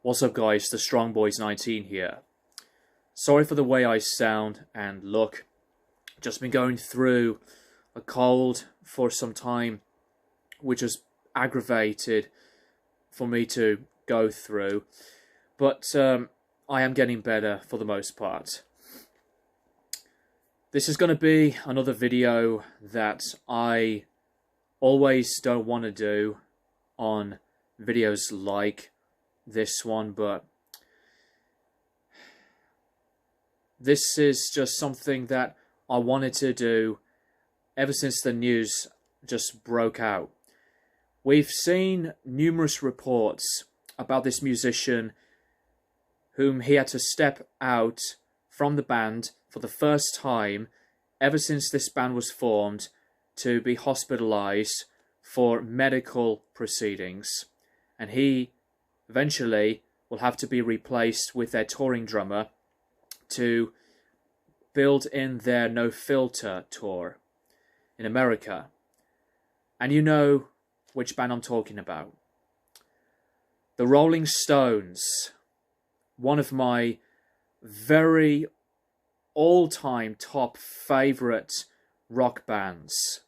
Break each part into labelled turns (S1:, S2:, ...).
S1: What's up guys, the Strong Boys 19 here. Sorry for the way I sound and look. Just been going through a cold for some time, which is aggravated for me to go through. But I am getting better for the most part. This is going to be another video that I always don't want to do on videos like this one, but this is just something that I wanted to do ever since the news just broke out. We've seen numerous reports about this musician whom he had to step out from the band for the first time ever since this band was formed to be hospitalized for medical proceedings, and he eventually will have to be replaced with their touring drummer to build in their No Filter tour in America. And you know which band I'm talking about. The Rolling Stones, one of my very all-time top favourite rock bands,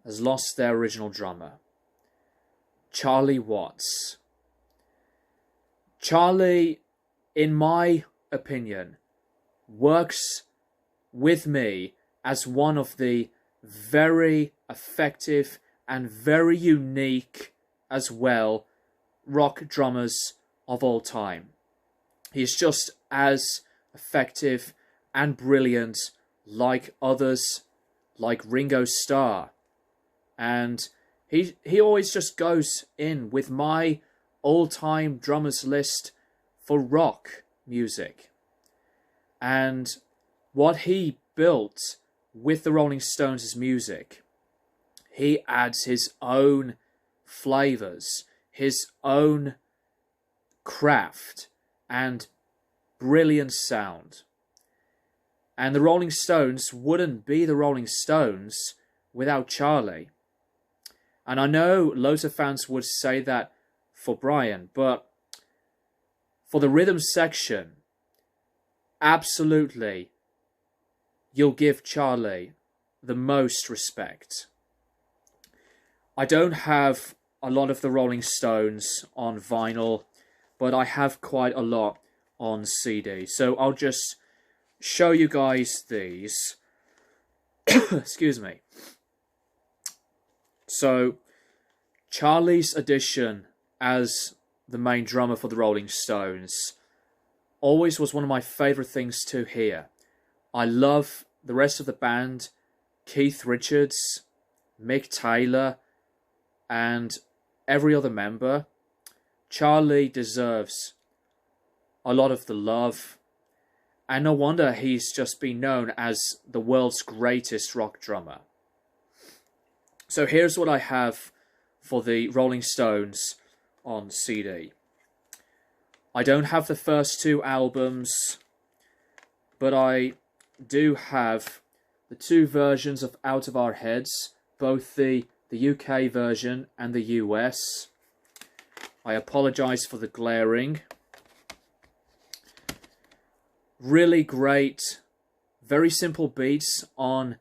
S1: has lost their original drummer, Charlie Watts. Charlie, in my opinion, works with me as one of the very effective and very unique as well rock drummers of all time. He's just as effective and brilliant like others, like Ringo Starr. And he always just goes in with my all-time drummers list for rock music. And what he built with the Rolling Stones' music, he adds his own flavours, his own craft and brilliant sound. And the Rolling Stones wouldn't be the Rolling Stones without Charlie. And I know loads of fans would say that for Brian, but for the rhythm section, absolutely, you'll give Charlie the most respect. I don't have a lot of the Rolling Stones on vinyl, but I have quite a lot on CD. So I'll just show you guys these. Excuse me. So, Charlie's addition as the main drummer for the Rolling Stones always was one of my favourite things to hear. I love the rest of the band, Keith Richards, Mick Taylor, and every other member. Charlie deserves a lot of the love, and no wonder he's just been known as the world's greatest rock drummer. So here's what I have for the Rolling Stones on CD. I don't have the first two albums, but I do have the two versions of Out of Our Heads, both the UK version and the US. I apologise for the glaring. Really great, very simple beats on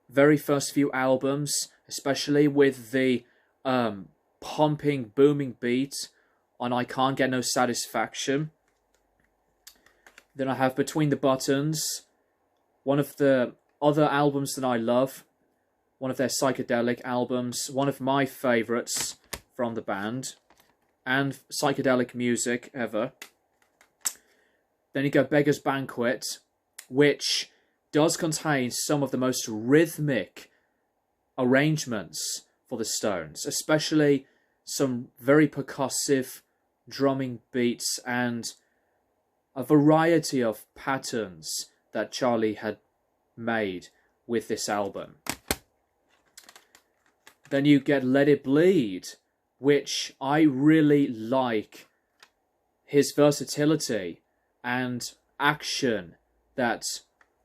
S1: very first few albums, especially with the pumping, booming beat on I Can't Get No Satisfaction. Then I have Between the Buttons, one of the other albums that I love, one of their psychedelic albums, one of my favourites from the band, and psychedelic music ever. Then you go Beggars Banquet, which does contain some of the most rhythmic arrangements for the Stones, especially some very percussive drumming beats and a variety of patterns that Charlie had made with this album. Then you get Let It Bleed, which I really like his versatility and action that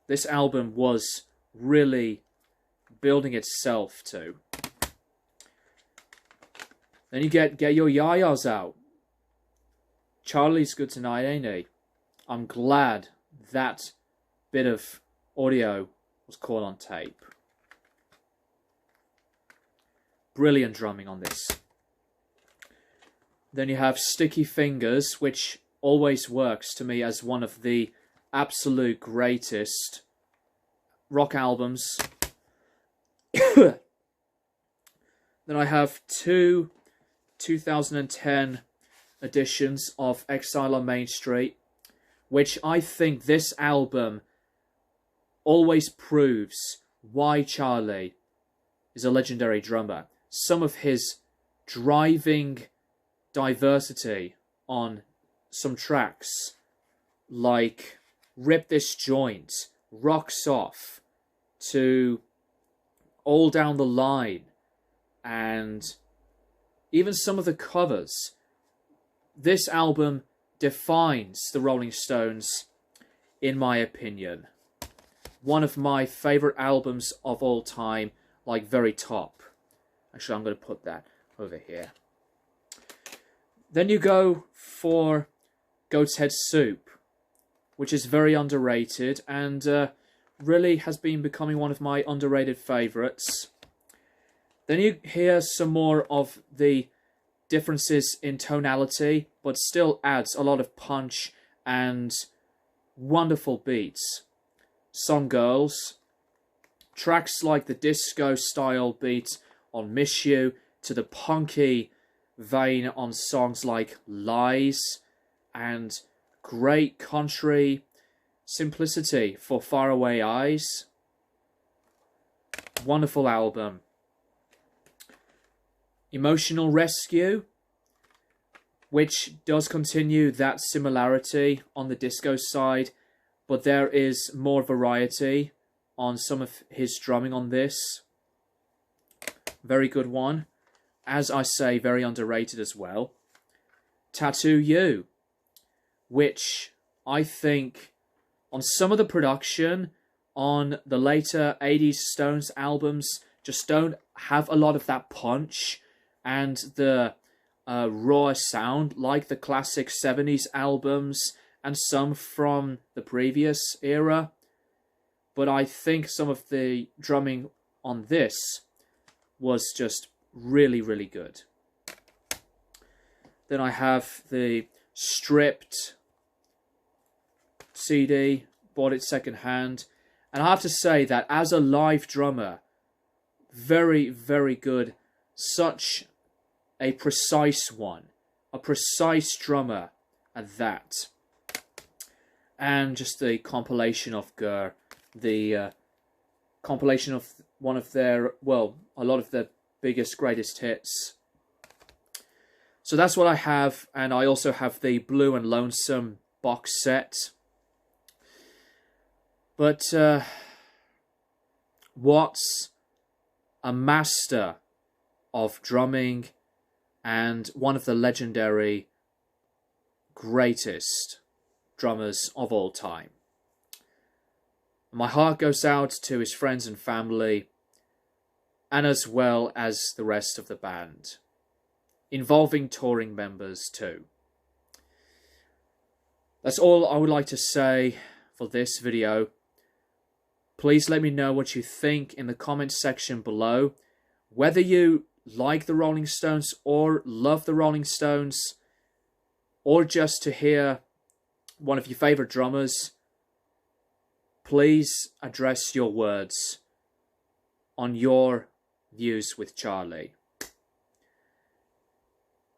S1: this album was really building itself to. Then you get Your Yayas Out, Charlie's good tonight, ain't he? I'm glad that bit of audio was caught on tape. Brilliant drumming on this. Then you have Sticky Fingers, which always works to me as one of the absolute greatest rock albums. Then I have two 2010 editions of Exile on Main Street, which I think this album always proves why Charlie is a legendary drummer. Some of his driving diversity on some tracks, like Rip This Joint, Rocks Off, to All Down the Line, and even some of the covers. This album defines the Rolling Stones, in my opinion. One of my favourite albums of all time, like very top. Actually, I'm going to put that over here. Then you go for Goat's Head Soup, which is very underrated and really has been becoming one of my underrated favourites. Then you hear some more of the differences in tonality, but still adds a lot of punch and wonderful beats. Some Girls, tracks like the disco style beat on Miss You, to the punky vein on songs like Lies, and great country simplicity for Faraway Eyes. Wonderful album. Emotional Rescue, which does continue that similarity on the disco side, but there is more variety on some of his drumming on this. Very good one. As I say, very underrated as well. Tattoo You, which I think on some of the production on the later 80s Stones albums just don't have a lot of that punch and the raw sound like the classic 70s albums and some from the previous era. But I think some of the drumming on this was just really, really good. Then I have the stripped CD, bought it secondhand, and I have to say that as a live drummer, very, very good. Such a precise one, a precise drummer at that. And just the compilation of Gurr, the compilation of one of their, well, a lot of their biggest, greatest hits. So that's what I have, and I also have the Blue and Lonesome box set. But Watts, a master of drumming and one of the legendary greatest drummers of all time. My heart goes out to his friends and family, and as well as the rest of the band, involving touring members too. That's all I would like to say for this video. Please let me know what you think in the comment section below. Whether you like the Rolling Stones or love the Rolling Stones, or just to hear one of your favourite drummers, please address your words on your views with Charlie.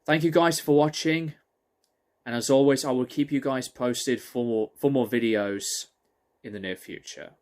S1: Thank you guys for watching, and as always I will keep you guys posted for more videos in the near future.